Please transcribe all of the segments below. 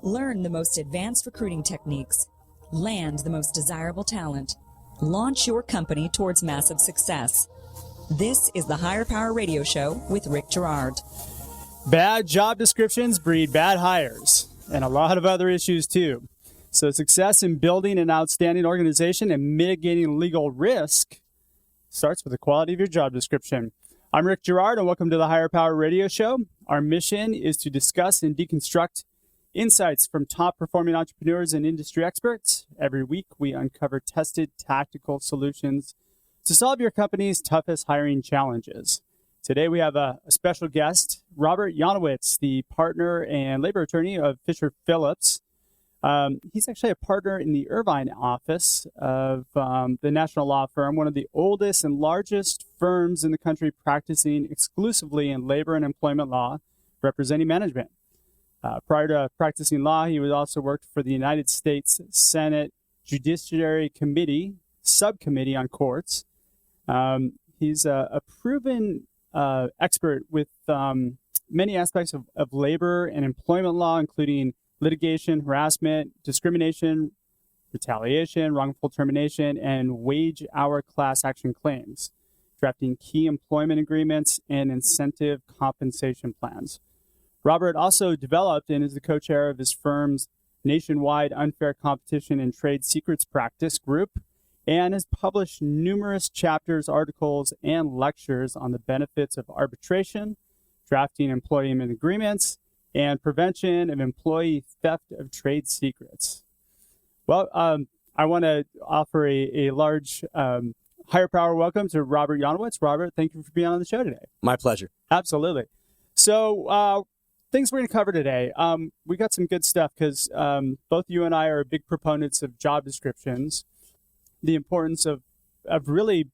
Learn the most advanced recruiting techniques. Land the most desirable talent. Launch your company towards massive success. This is the Higher Power Radio Show with Rick Girard. Bad job descriptions breed bad hires, and a lot of other issues too. So success in building an outstanding organization and mitigating legal risk starts with the quality of your job description. I'm Rick Girard, and welcome to the Higher Power Radio Show. Our mission is to discuss and deconstruct insights from top-performing entrepreneurs and industry experts. Every week, we uncover tested tactical solutions to solve your company's toughest hiring challenges. Today, we have a special guest, Robert Yonowitz, the partner and labor attorney of Fisher Phillips. He's actually a partner in the Irvine office of the national law firm, one of the oldest and largest firms in the country practicing exclusively in labor and employment law, representing management. Prior to practicing law, he was also worked for the United States Senate Judiciary Committee, Subcommittee on Courts. He's a proven expert with many aspects of labor and employment law, including litigation, harassment, discrimination, retaliation, wrongful termination, and wage hour class action claims, drafting key employment agreements and incentive compensation plans. Robert also developed and is the co-chair of his firm's nationwide unfair competition and trade secrets practice group, and has published numerous chapters, articles, and lectures on the benefits of arbitration, drafting employment agreements, and prevention of employee theft of trade secrets. Well, I want to offer a large higher power welcome to Robert Yonowitz. Robert, thank you for being on the show today. My pleasure. Absolutely. So things we're going to cover today, we got some good stuff because both you and I are big proponents of job descriptions, the importance of really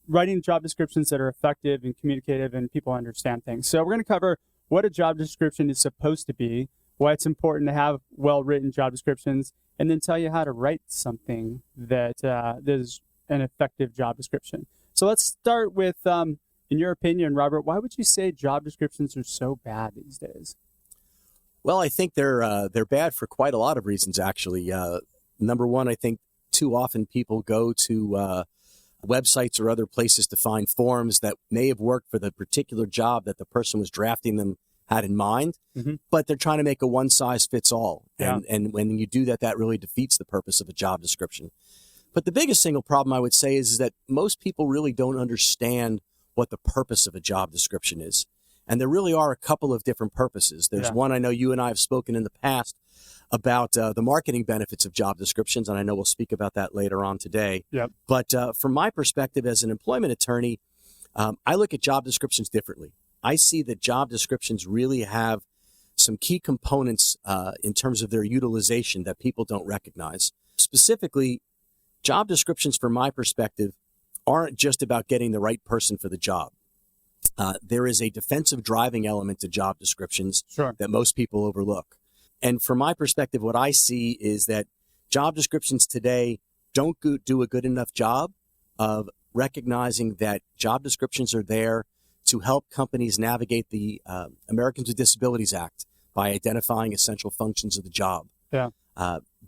writing job descriptions that are effective and communicative and people understand things. So we're going to cover what a job description is supposed to be, why it's important to have well-written job descriptions, and then tell you how to write something that is an effective job description. So let's start with, in your opinion, Robert, why would you say job descriptions are so bad these days? Well, I think they're bad for quite a lot of reasons, actually. Number one, I think too often people go to websites or other places to find forms that may have worked for the particular job that the person was drafting them had in mind, but they're trying to make a one-size-fits-all. Yeah. And when you do that, that really defeats the purpose of a job description. But the biggest single problem, I would say, is that most people really don't understand what the purpose of a job description is. And there really are a couple of different purposes. There's one I know you and I have spoken in the past about the marketing benefits of job descriptions, and I know we'll speak about that later on today. Yep. But from my perspective as an employment attorney, I look at job descriptions differently. I see that job descriptions really have some key components in terms of their utilization that people don't recognize. Specifically, job descriptions, from my perspective, aren't just about getting the right person for the job. There is a defensive driving element to job descriptions that most people overlook. And from my perspective, what I see is that job descriptions today don't do a good enough job of recognizing that job descriptions are there to help companies navigate the Americans with Disabilities Act by identifying essential functions of the job. Yeah.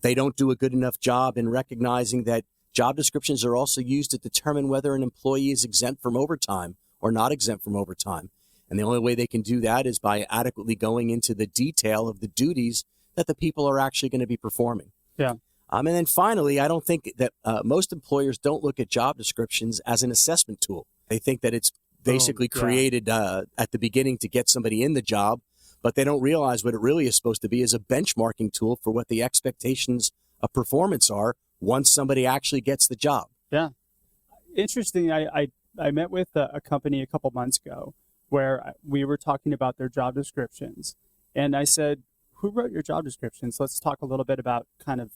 They don't do a good enough job in recognizing that job descriptions are also used to determine whether an employee is exempt from overtime or not exempt from overtime. And the only way they can do that is by adequately going into the detail of the duties that the people are actually going to be performing. Yeah. And then finally, I don't think that most employers don't look at job descriptions as an assessment tool. They think that it's basically created at the beginning to get somebody in the job, but they don't realize what it really is supposed to be is a benchmarking tool for what the expectations of performance are once somebody actually gets the job. Yeah. Interesting. I met with a company a couple months ago where we were talking about their job descriptions. And I said, who wrote your job descriptions? Let's talk a little bit about kind of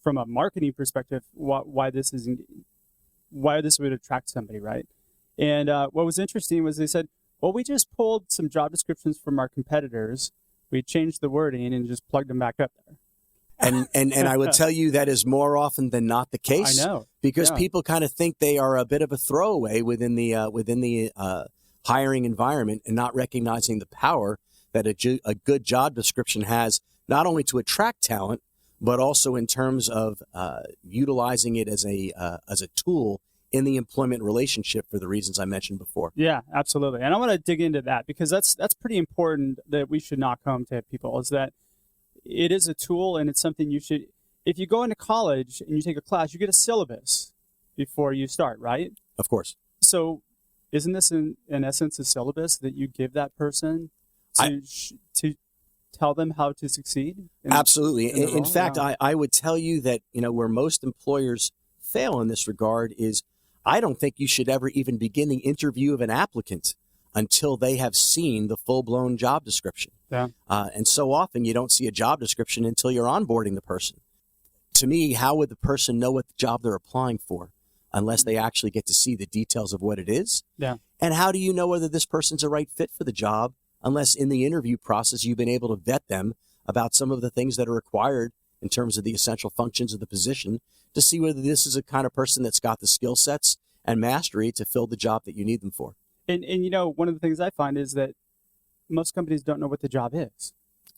from a marketing perspective, why this would attract somebody, right? And what was interesting was they said, well, we just pulled some job descriptions from our competitors. We changed the wording and just plugged them back up there. And I would tell you that is more often than not the case. I know. Because people kind of think they are a bit of a throwaway within the hiring environment and not recognizing the power that a good job description has not only to attract talent, but also in terms of utilizing it as a tool in the employment relationship for the reasons I mentioned before. Yeah, absolutely. And I want to dig into that because that's pretty important that we should knock home to people, is that it is a tool and it's something you should, if you go into college and you take a class, you get a syllabus before you start, right? Of course. So isn't this in essence a syllabus that you give that person to tell them how to succeed? Absolutely. In fact, I would tell you that, where most employers fail in this regard is I don't think you should ever even begin the interview of an applicant until they have seen the full-blown job description. Yeah. And so often you don't see a job description until you're onboarding the person. To me, how would the person know what the job they're applying for unless they actually get to see the details of what it is? Yeah. And how do you know whether this person's a right fit for the job unless in the interview process you've been able to vet them about some of the things that are required in terms of the essential functions of the position to see whether this is a kind of person that's got the skill sets and mastery to fill the job that you need them for. And one of the things I find is that most companies don't know what the job is.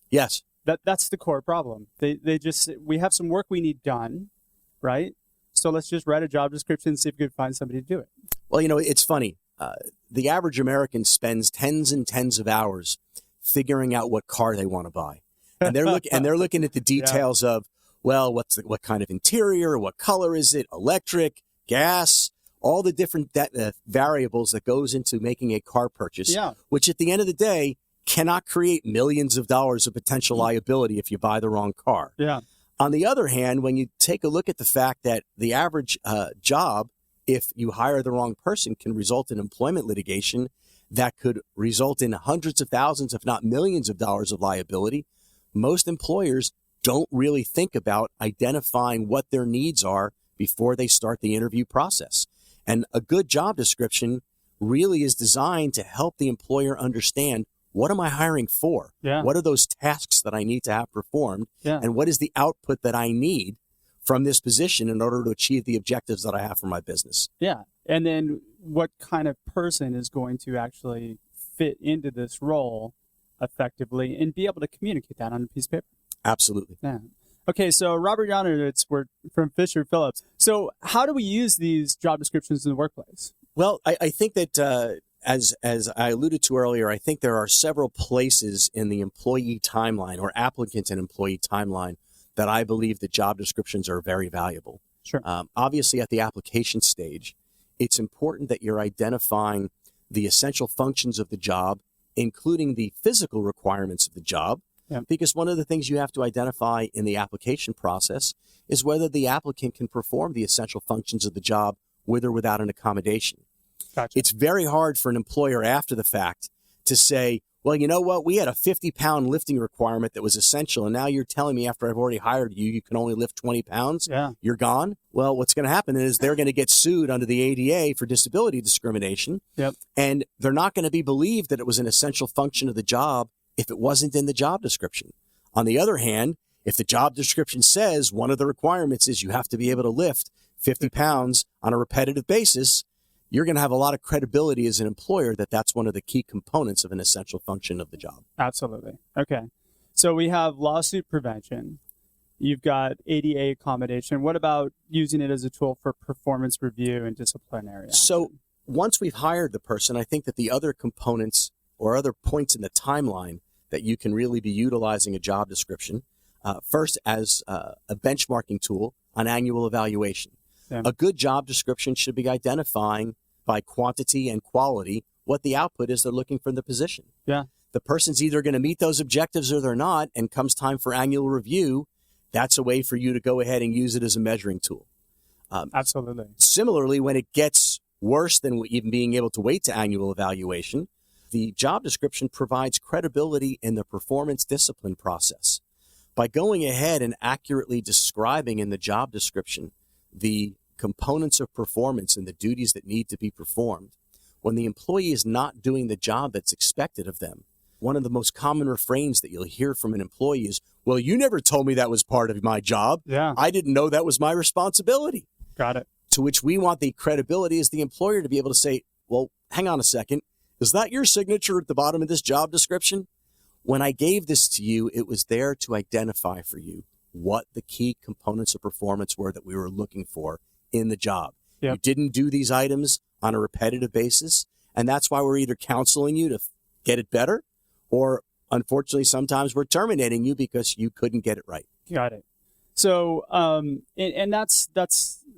Yes. That's the core problem. They just, we have some work we need done, right? So let's just write a job description and see if we can find somebody to do it. Well, it's funny. The average American spends tens and tens of hours figuring out what car they want to buy. And they're looking at the details of, well, what kind of interior, what color is it, electric, gas, all the different variables that goes into making a car purchase, which at the end of the day cannot create millions of dollars of potential liability if you buy the wrong car. Yeah. On the other hand, when you take a look at the fact that the average job, if you hire the wrong person, can result in employment litigation that could result in hundreds of thousands, if not millions of dollars of liability, most employers don't really think about identifying what their needs are before they start the interview process. And a good job description really is designed to help the employer understand, what am I hiring for? Yeah. What are those tasks that I need to have performed? Yeah. And what is the output that I need from this position in order to achieve the objectives that I have for my business? Yeah. And then what kind of person is going to actually fit into this role effectively and be able to communicate that on a piece of paper? Absolutely. Yeah. Okay, so Robert Yonowitz, we're from Fisher Phillips. So how do we use these job descriptions in the workplace? Well, I think that as I alluded to earlier, I think there are several places in the employee timeline or applicant and employee timeline that I believe that job descriptions are very valuable. Sure. Obviously, at the application stage, it's important that you're identifying the essential functions of the job, including the physical requirements of the job. Yeah. Because one of the things you have to identify in the application process is whether the applicant can perform the essential functions of the job with or without an accommodation. Gotcha. It's very hard for an employer after the fact to say, well, you know what, we had a 50-pound lifting requirement that was essential, and now you're telling me after I've already hired you, you can only lift 20 pounds? Yeah. You're gone? Well, what's going to happen is they're going to get sued under the ADA for disability discrimination, yep. And they're not going to be believed that it was an essential function of the job if it wasn't in the job description. On the other hand, if the job description says one of the requirements is you have to be able to lift 50 pounds on a repetitive basis, you're going to have a lot of credibility as an employer that that's one of the key components of an essential function of the job. Absolutely. Okay. So we have lawsuit prevention. You've got ADA accommodation. What about using it as a tool for performance review and disciplinary action? So once we've hired the person, I think that the other components or other points in the timeline that you can really be utilizing a job description, first as a benchmarking tool on annual evaluation. Yeah. A good job description should be identifying by quantity and quality what the output is they're looking for in the position. Yeah. The person's either going to meet those objectives or they're not, and comes time for annual review, that's a way for you to go ahead and use it as a measuring tool. Absolutely. Similarly, when it gets worse than even being able to wait to annual evaluation, the job description provides credibility in the performance discipline process. By going ahead and accurately describing in the job description the components of performance and the duties that need to be performed, when the employee is not doing the job that's expected of them, one of the most common refrains that you'll hear from an employee is, well, you never told me that was part of my job. Yeah. I didn't know that was my responsibility. Got it. To which we want the credibility as the employer to be able to say, well, hang on a second. Is that your signature at the bottom of this job description? when I gave this to you, it was there to identify for you what the key components of performance were that we were looking for in the job. Yep. You didn't do these items on a repetitive basis, and that's why we're either counseling you to get it better, or unfortunately, sometimes we're terminating you because you couldn't get it right. Got it. So, and that's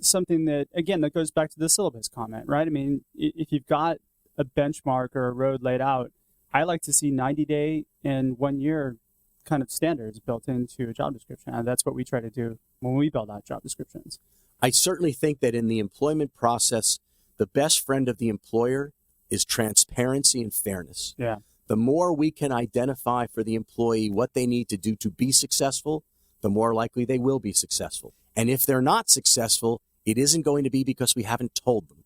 something that, again, that goes back to the syllabus comment, right? I mean, if you've got a benchmark or a road laid out, I like to see 90-day and 1 year kind of standards built into a job description. And that's what we try to do when we build out job descriptions. I certainly think that in the employment process, the best friend of the employer is transparency and fairness. Yeah. The more we can identify for the employee what they need to do to be successful, the more likely they will be successful. And if they're not successful, it isn't going to be because we haven't told them.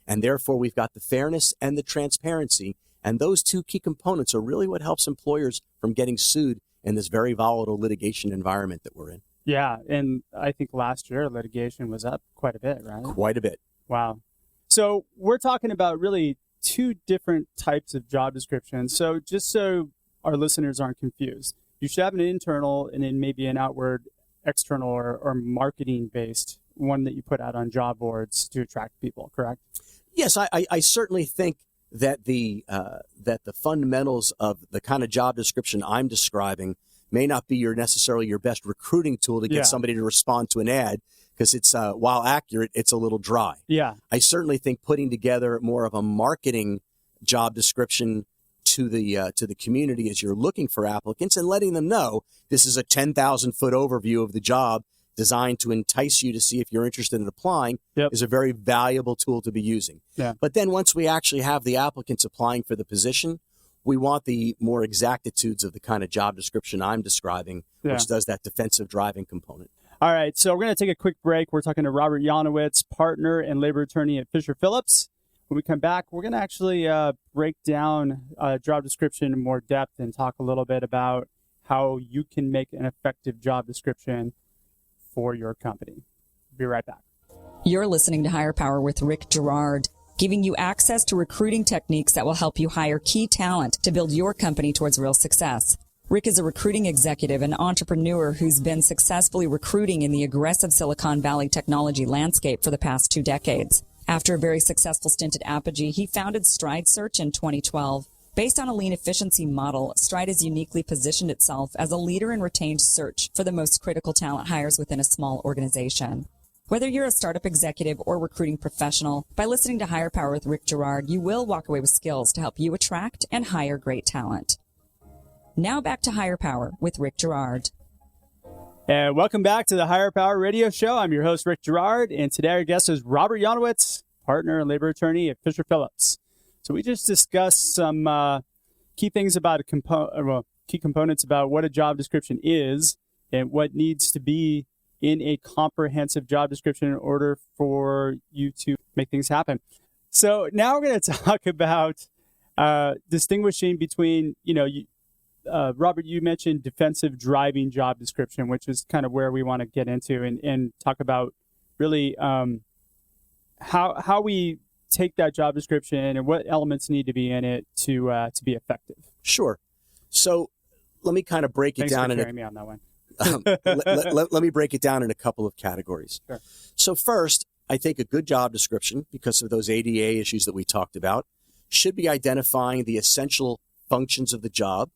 And therefore, we've got the fairness and the transparency. And those two key components are really what helps employers from getting sued in this very volatile litigation environment that we're in. Yeah. And I think last year litigation was up quite a bit, right? Quite a bit. Wow. So we're talking about really two different types of job descriptions. So just so our listeners aren't confused, you should have an internal and then maybe an outward, external or marketing based one that you put out on job boards to attract people, correct? Yes, I certainly think that the fundamentals of the kind of job description I'm describing may not be necessarily your best recruiting tool to get somebody to respond to an ad, because it's while accurate, it's a little dry. Yeah. I certainly think putting together more of a marketing job description to the community as you're looking for applicants and letting them know this is a 10,000-foot overview of the job designed to entice you to see if you're interested in applying is a very valuable tool to be using. Yeah. But then once we actually have the applicants applying for the position, we want the more exactitudes of the kind of job description I'm describing, which does that defensive driving component. All right, so we're going to take a quick break. We're talking to Robert Yonowitz, partner and labor attorney at Fisher Phillips. When we come back, we're going to actually break down a job description in more depth and talk a little bit about how you can make an effective job description for your company. Be right back. You're listening to Higher Power with Rick Girard, giving you access to recruiting techniques that will help you hire key talent to build your company towards real success. Rick is a recruiting executive and entrepreneur who's been successfully recruiting in the aggressive Silicon Valley technology landscape for the past 2 decades. After a very successful stint at Apogee, he founded Stride Search in 2012. Based on a lean efficiency model, Stride has uniquely positioned itself as a leader in retained search for the most critical talent hires within a small organization. Whether you're a startup executive or recruiting professional, by listening to Higher Power with Rick Girard, you will walk away with skills to help you attract and hire great talent. Now back to Higher Power with Rick Girard. And welcome back to the Higher Power Radio Show. I'm your host, Rick Girard, and today our guest is Robert Yonowitz, partner and labor attorney at Fisher Phillips. So we just discussed some key things about key components about what a job description is and what needs to be in a comprehensive job description in order for you to make things happen. So now we're going to talk about distinguishing between, Robert, you mentioned defensive driving job description, which is kind of where we want to get into and talk about really how we take that job description and what elements need to be in it to be effective. Sure. So let me kind of break it down. Thanks for carrying me on that one. Let me break it down in a couple of categories. Sure. So first, I think a good job description, because of those ADA issues that we talked about, should be identifying the essential functions of the job,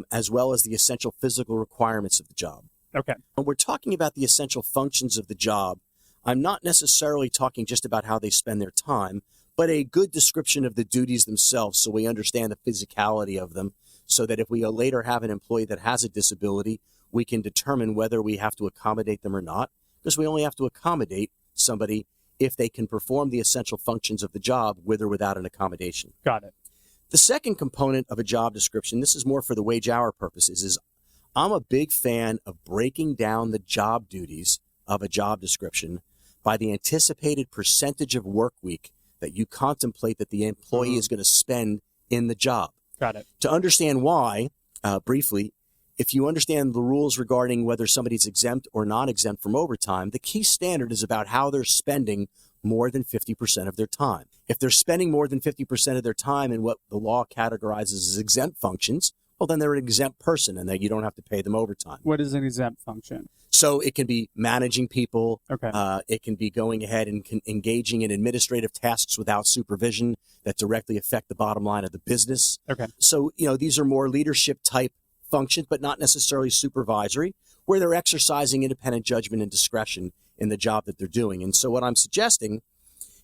as well as the essential physical requirements of the job. Okay. When we're talking about the essential functions of the job, I'm not necessarily talking just about how they spend their time, but a good description of the duties themselves so we understand the physicality of them, so that if we later have an employee that has a disability, we can determine whether we have to accommodate them or not, because we only have to accommodate somebody if they can perform the essential functions of the job with or without an accommodation. Got it. The second component of a job description, this is more for the wage hour purposes, is I'm a big fan of breaking down the job duties of a job description by the anticipated percentage of work week that you contemplate that the employee is going to spend in the job. Got it. To understand why, briefly, if you understand the rules regarding whether somebody's exempt or non-exempt from overtime, the key standard is about how they're spending more than 50% of their time. If they're spending more than 50% of their time in what the law categorizes as exempt functions, well, then they're an exempt person and that you don't have to pay them overtime. What is an exempt function? So it can be managing people. Okay. It can be going ahead and engaging in administrative tasks without supervision that directly affect the bottom line of the business. Okay. So, these are more leadership type functions, but not necessarily supervisory, where they're exercising independent judgment and discretion in the job that they're doing. And so what I'm suggesting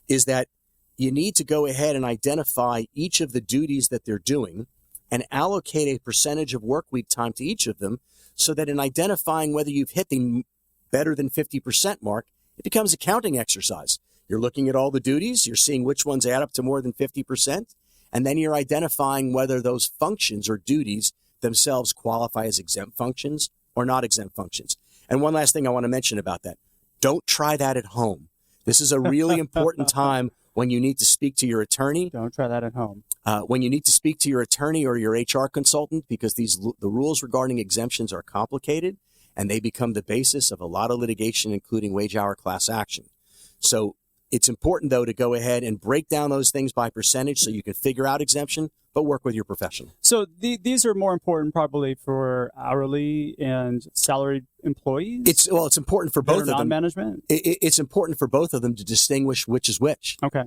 is that you need to go ahead and identify each of the duties that they're doing and allocate a percentage of work week time to each of them, so that in identifying whether you've hit the better than 50% mark, it becomes a counting exercise. You're looking at all the duties, you're seeing which ones add up to more than 50%, and then you're identifying whether those functions or duties themselves qualify as exempt functions or not exempt functions. And one last thing I want to mention about that. Don't try that at home. This is a really important time when you need to speak to your attorney. Don't try that at home. When you need to speak to your attorney or your HR consultant, because the rules regarding exemptions are complicated and they become the basis of a lot of litigation, including wage hour class action. So it's important, though, to go ahead and break down those things by percentage so you can figure out exemption, but work with your professional. So these are more important probably for hourly and salaried employees? It's important for both of them. Non-management? It's important for both of them to distinguish which is which. Okay.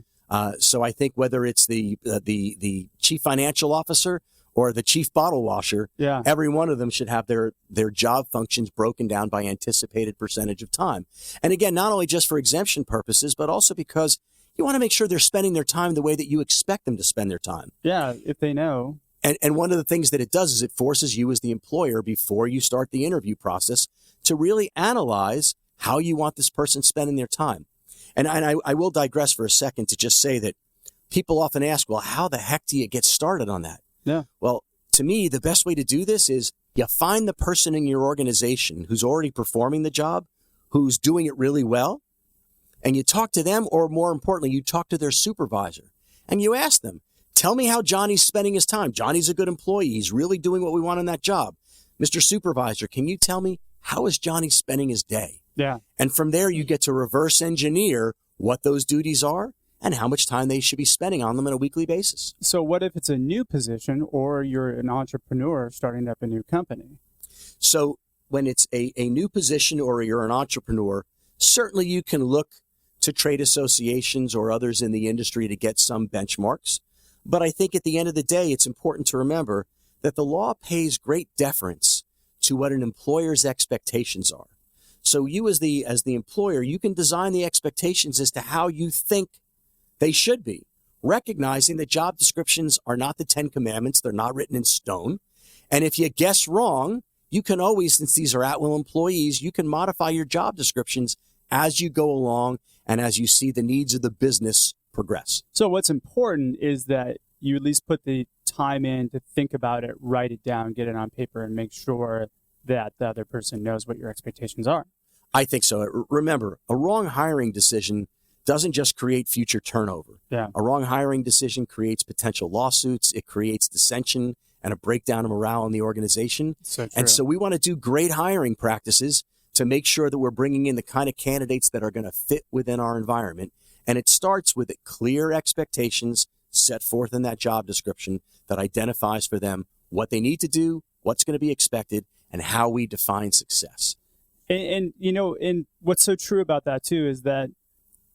So I think whether it's the chief financial officer or the chief bottle washer, every one of them should have their job functions broken down by anticipated percentage of time. And again, not only just for exemption purposes, but also because you want to make sure they're spending their time the way that you expect them to spend their time. Yeah, if they know. And one of the things that it does is it forces you as the employer, before you start the interview process, to really analyze how you want this person spending their time. And I will digress for a second to just say that people often ask, well, how the heck do you get started on that? Yeah. Well, to me, the best way to do this is you find the person in your organization who's already performing the job, who's doing it really well, and you talk to them, or more importantly, you talk to their supervisor and you ask them, tell me how Johnny's spending his time. Johnny's a good employee. He's really doing what we want in that job. Mr. Supervisor, can you tell me, how is Johnny spending his day? Yeah. And from there, you get to reverse engineer what those duties are and how much time they should be spending on them on a weekly basis. So what if it's a new position or you're an entrepreneur starting up a new company? So when it's a new position or you're an entrepreneur, certainly you can look to trade associations or others in the industry to get some benchmarks. But I think at the end of the day, it's important to remember that the law pays great deference to what an employer's expectations are. So you as the employer, you can design the expectations as to how you think they should be, recognizing that job descriptions are not the 10 Commandments. They're not written in stone. And if you guess wrong, you can always, since these are at-will employees, you can modify your job descriptions as you go along and as you see the needs of the business progress. So what's important is that you at least put the time in to think about it, write it down, get it on paper, and make sure that the other person knows what your expectations are. I think so. Remember, a wrong hiring decision doesn't just create future turnover. Yeah. A wrong hiring decision creates potential lawsuits. It creates dissension and a breakdown of morale in the organization. So true. And so we want to do great hiring practices to make sure that we're bringing in the kind of candidates that are going to fit within our environment. And it starts with clear expectations set forth in that job description that identifies for them what they need to do, what's going to be expected, and how we define success. And what's so true about that too is that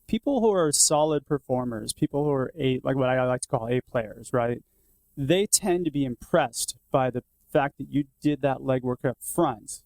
people who are solid performers, people who are like what I like to call A players, right? They tend to be impressed by the fact that you did that legwork up front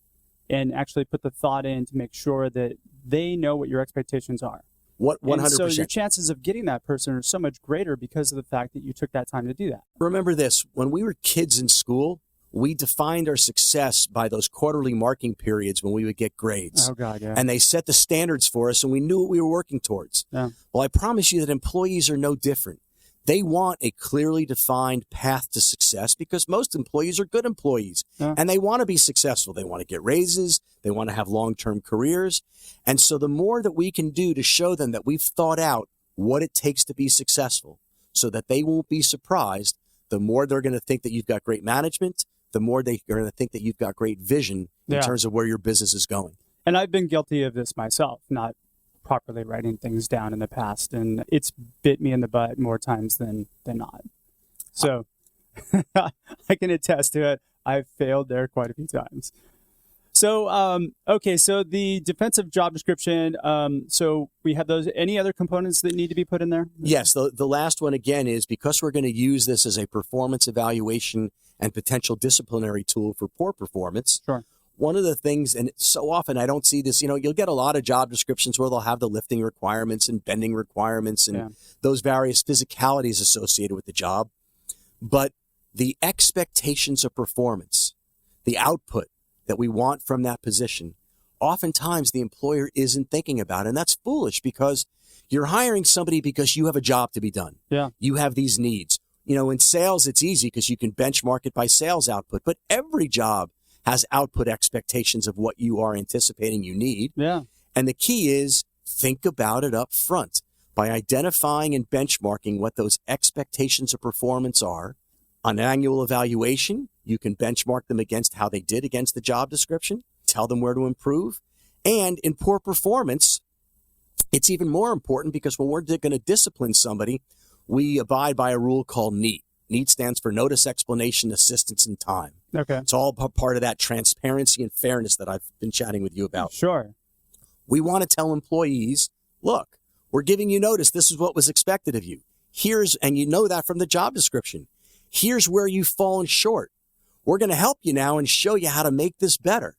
and actually put the thought in to make sure that they know what your expectations are. What 100%. And so your chances of getting that person are so much greater because of the fact that you took that time to do that. Remember this, when we were kids in school, we defined our success by those quarterly marking periods when we would get grades. Oh, God, yeah. And they set the standards for us, and we knew what we were working towards. Yeah. Well, I promise you that employees are no different. They want a clearly defined path to success because most employees are good employees, and they want to be successful. They want to get raises. They want to have long-term careers. And so the more that we can do to show them that we've thought out what it takes to be successful so that they won't be surprised, the more they're going to think that you've got great management, the more they're going to think that you've got great vision in terms of where your business is going. And I've been guilty of this myself, not properly writing things down in the past, and it's bit me in the butt more times than not. So I can attest to it. I've failed there quite a few times. So, okay, so the defensive job description, so we have those. Any other components that need to be put in there? Yes, the last one, again, is because we're going to use this as a performance evaluation and potential disciplinary tool for poor performance. Sure. One of the things, and so often I don't see this, you'll get a lot of job descriptions where they'll have the lifting requirements and bending requirements and those various physicalities associated with the job. But the expectations of performance, the output that we want from that position, oftentimes the employer isn't thinking about. And that's foolish because you're hiring somebody because you have a job to be done. Yeah. You have these needs. In sales, it's easy because you can benchmark it by sales output, but every job has output expectations of what you are anticipating you need. Yeah. And the key is think about it up front by identifying and benchmarking what those expectations of performance are. On an annual evaluation, you can benchmark them against how they did against the job description, tell them where to improve. And in poor performance, it's even more important because when we're going to discipline somebody, we abide by a rule called NEAT. NEAT stands for Notice, Explanation, Assistance, and Time. Okay. It's all part of that transparency and fairness that I've been chatting with you about. Sure. We want to tell employees, look, we're giving you notice. This is what was expected of you. And you know that from the job description. Here's where you've fallen short. We're going to help you now and show you how to make this better.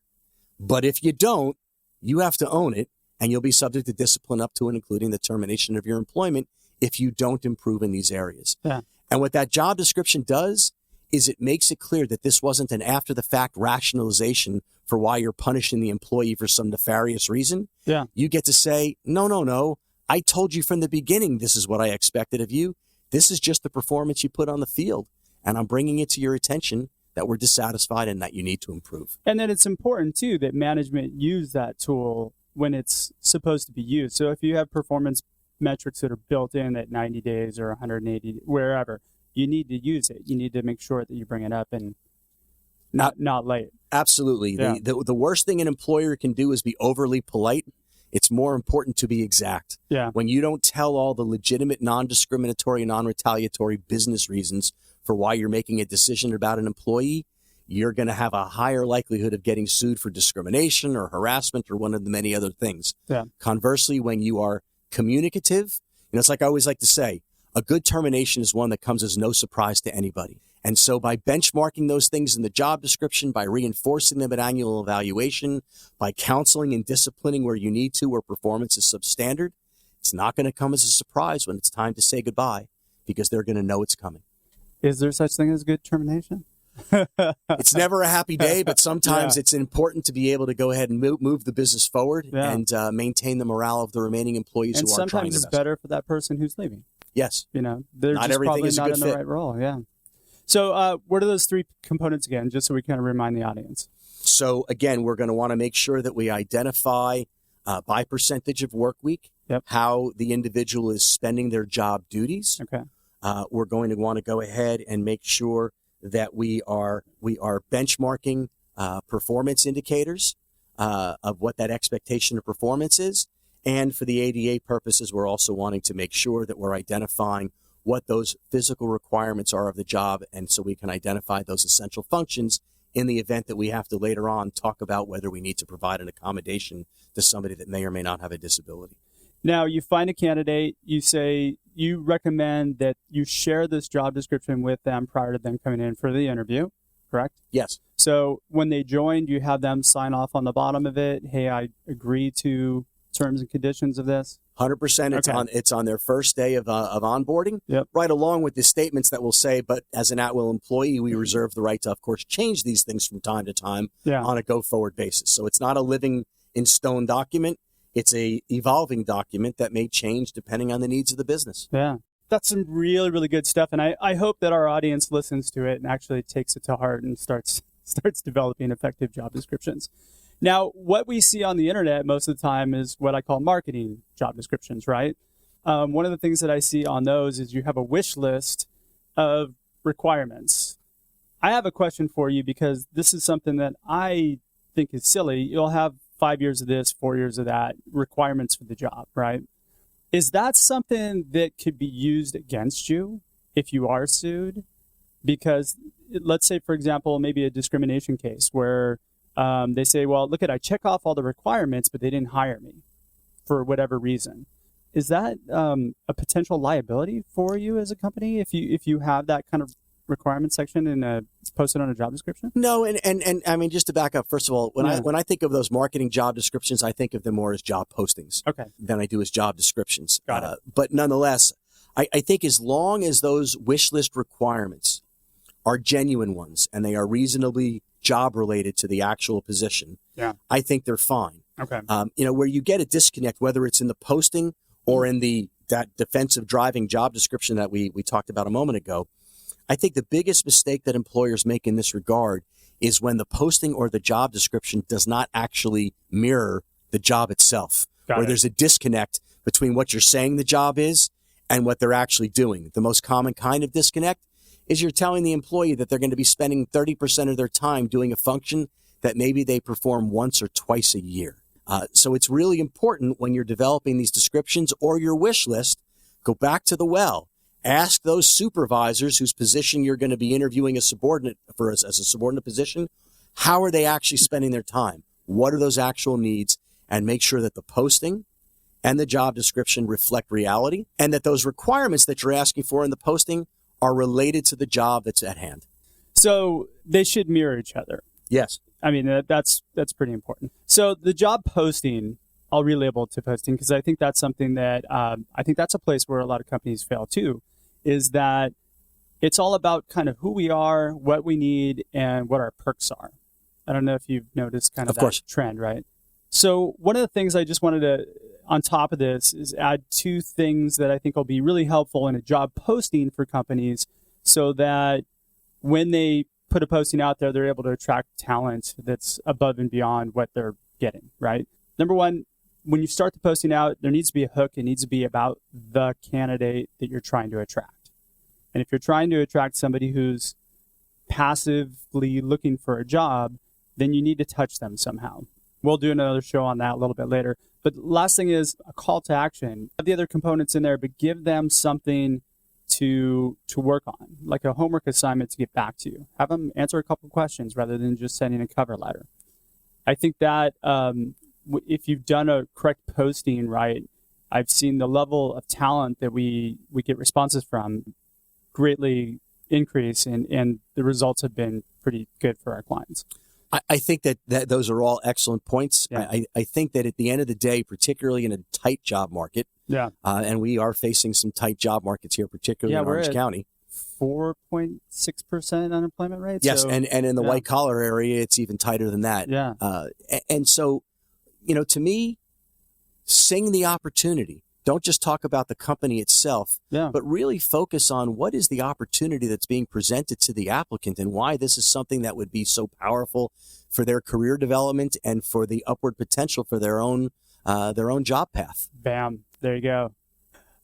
But if you don't, you have to own it, and you'll be subject to discipline up to and including the termination of your employment if you don't improve in these areas. Yeah. And what that job description does is it makes it clear that this wasn't an after-the-fact rationalization for why you're punishing the employee for some nefarious reason. Yeah. You get to say, no. I told you from the beginning this is what I expected of you. This is just the performance you put on the field. And I'm bringing it to your attention that we're dissatisfied and that you need to improve. And then it's important, too, that management use that tool when it's supposed to be used. So if you have performance metrics that are built in at 90 days or 180, wherever, you need to use it. You need to make sure that you bring it up and not late. Absolutely. Yeah. The worst thing an employer can do is be overly polite. It's more important to be exact. Yeah. When you don't tell all the legitimate, non-discriminatory, non-retaliatory business reasons for why you're making a decision about an employee, you're going to have a higher likelihood of getting sued for discrimination or harassment or one of the many other things. Yeah. Conversely, when you are communicative, it's like I always like to say, a good termination is one that comes as no surprise to anybody. And so by benchmarking those things in the job description, by reinforcing them at annual evaluation, by counseling and disciplining where you need to, where performance is substandard, it's not going to come as a surprise when it's time to say goodbye because they're going to know it's coming. Is there such thing as good termination? It's never a happy day, but sometimes it's important to be able to go ahead and move the business forward and maintain the morale of the remaining employees who are trying their best. And sometimes it's better for that person who's leaving. Yes. They're not just probably is a not good in fit. the right role. Yeah. So what are those three components again, just so we kind of remind the audience? So again, we're going to want to make sure that we identify by percentage of work week, how the individual is spending their job duties. Okay. We're going to want to go ahead and make sure that we are benchmarking performance indicators of what that expectation of performance is. And for the ADA purposes, we're also wanting to make sure that we're identifying what those physical requirements are of the job, and so we can identify those essential functions in the event that we have to later on talk about whether we need to provide an accommodation to somebody that may or may not have a disability. Now, you find a candidate, you say you recommend that you share this job description with them prior to them coming in for the interview, correct? Yes. So when they join, you have them sign off on the bottom of it, hey, I agree to terms and conditions of this? 100%. It's on their first day of onboarding, right along with the statements that will say, but as an at-will employee, we reserve the right to, of course, change these things from time to time on a go-forward basis. So it's not a living in stone document. It's a evolving document that may change depending on the needs of the business. Yeah. That's some really, really good stuff. And I hope that our audience listens to it and actually takes it to heart and starts developing effective job descriptions. Now, what we see on the internet most of the time is what I call marketing job descriptions, right? One of the things that I see on those is you have a wish list of requirements. I have a question for you because this is something that I think is silly. You'll have 5 years of this, 4 years of that, requirements for the job, right? Is that something that could be used against you if you are sued? Because let's say, for example, maybe a discrimination case where they say, well, look I check off all the requirements, but they didn't hire me for whatever reason. Is that a potential liability for you as a company if you have that kind of requirement section and posted on a job description? No, and I mean, just to back up, first of all, when I think of those marketing job descriptions, I think of them more as job postings than I do as job descriptions. Got it. But nonetheless, I think as long as those wish list requirements are genuine ones and they are reasonably job related to the actual position, I think they're fine. Okay. Where you get a disconnect, whether it's in the posting or in that defensive driving job description that we talked about a moment ago, I think the biggest mistake that employers make in this regard is when the posting or the job description does not actually mirror the job itself, where there's a disconnect between what you're saying the job is and what they're actually doing. The most common kind of disconnect is you're telling the employee that they're going to be spending 30% of their time doing a function that maybe they perform once or twice a year. So it's really important when you're developing these descriptions or your wish list, go back to the well. Ask those supervisors whose position you're going to be interviewing as a subordinate position, how are they actually spending their time? What are those actual needs? And make sure that the posting and the job description reflect reality and that those requirements that you're asking for in the posting are related to the job that's at hand. So they should mirror each other. Yes. I mean, that's pretty important. So the job posting, I'll relabel it to posting because I think that's something that I think that's a place where a lot of companies fail too, is that it's all about kind of who we are, what we need, and what our perks are. I don't know if you've noticed kind of that trend, right? So one of the things I just wanted to, on top of this, is add two things that I think will be really helpful in a job posting for companies so that when they put a posting out there, they're able to attract talent that's above and beyond what they're getting, right? Number one, when you start the posting out, there needs to be a hook. It needs to be about the candidate that you're trying to attract. And if you're trying to attract somebody who's passively looking for a job, then you need to touch them somehow. We'll do another show on that a little bit later. But last thing is a call to action. Have the other components in there, but give them something to work on, like a homework assignment to get back to you. Have them answer a couple questions rather than just sending a cover letter. I think that if you've done a correct posting right, I've seen the level of talent that we get responses from greatly increase, and the results have been pretty good for our clients. I think that those are all excellent points. Yeah. I think that at the end of the day, particularly in a tight job market, and we are facing some tight job markets here, particularly in Orange County. 4.6% unemployment rate. Yes, so, and in the white collar area, it's even tighter than that. Yeah. And so, to me, sing the opportunity. Don't just talk about the company itself, but really focus on what is the opportunity that's being presented to the applicant and why this is something that would be so powerful for their career development and for the upward potential for their own job path. Bam. There you go.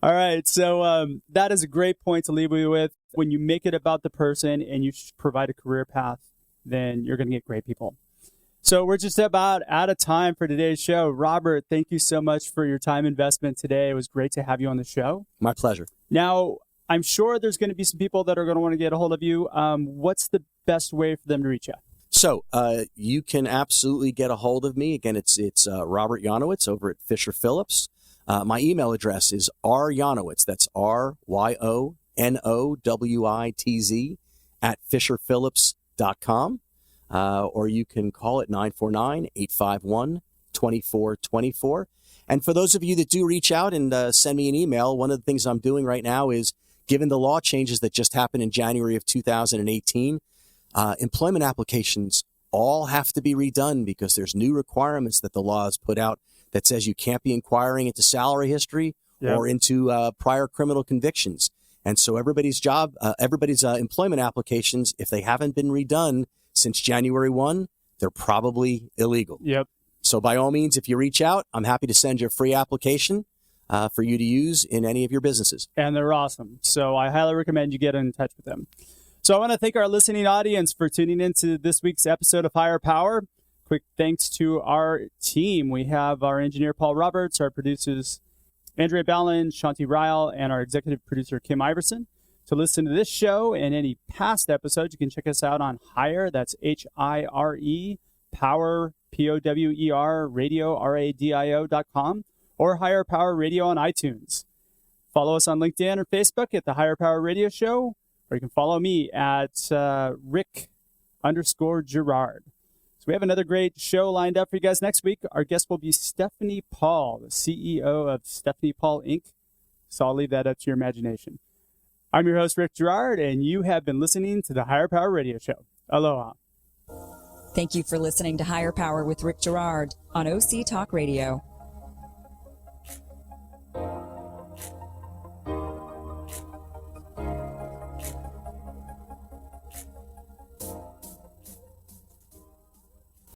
All right. So that is a great point to leave you with. When you make it about the person and you provide a career path, then you're going to get great people. So we're just about out of time for today's show. Robert, thank you so much for your time investment today. It was great to have you on the show. My pleasure. Now, I'm sure there's going to be some people that are going to want to get a hold of you. What's the best way for them to reach out? So you can absolutely get a hold of me. Again, it's Robert Yonowitz over at Fisher Phillips. My email address is ryonowitz. That's RYONOWITZ at fisherphillips.com. Or you can call it 949-851-2424. And for those of you that do reach out and send me an email, one of the things I'm doing right now is, given the law changes that just happened in January of 2018, employment applications all have to be redone because there's new requirements that the law has put out that says you can't be inquiring into salary history or into prior criminal convictions. And so everybody's employment applications, if they haven't been redone since January 1, they're probably illegal. Yep. So by all means, if you reach out, I'm happy to send you a free application for you to use in any of your businesses. And they're awesome. So I highly recommend you get in touch with them. So I want to thank our listening audience for tuning into this week's episode of Higher Power. Quick thanks to our team. We have our engineer, Paul Roberts, our producers, Andrea Ballin, Shanti Ryle, and our executive producer, Kim Iverson. To listen to this show and any past episodes, you can check us out on Hire, that's Hire, Power, Power, Radio, Radio.com, or Higher Power Radio on iTunes. Follow us on LinkedIn or Facebook at the Higher Power Radio Show, or you can follow me at Rick_Girard. So we have another great show lined up for you guys next week. Our guest will be Stephanie Paul, the CEO of Stephanie Paul Inc. So I'll leave that up to your imagination. I'm your host, Rick Girard, and you have been listening to the Higher Power Radio Show. Aloha. Thank you for listening to Higher Power with Rick Girard on OC Talk Radio.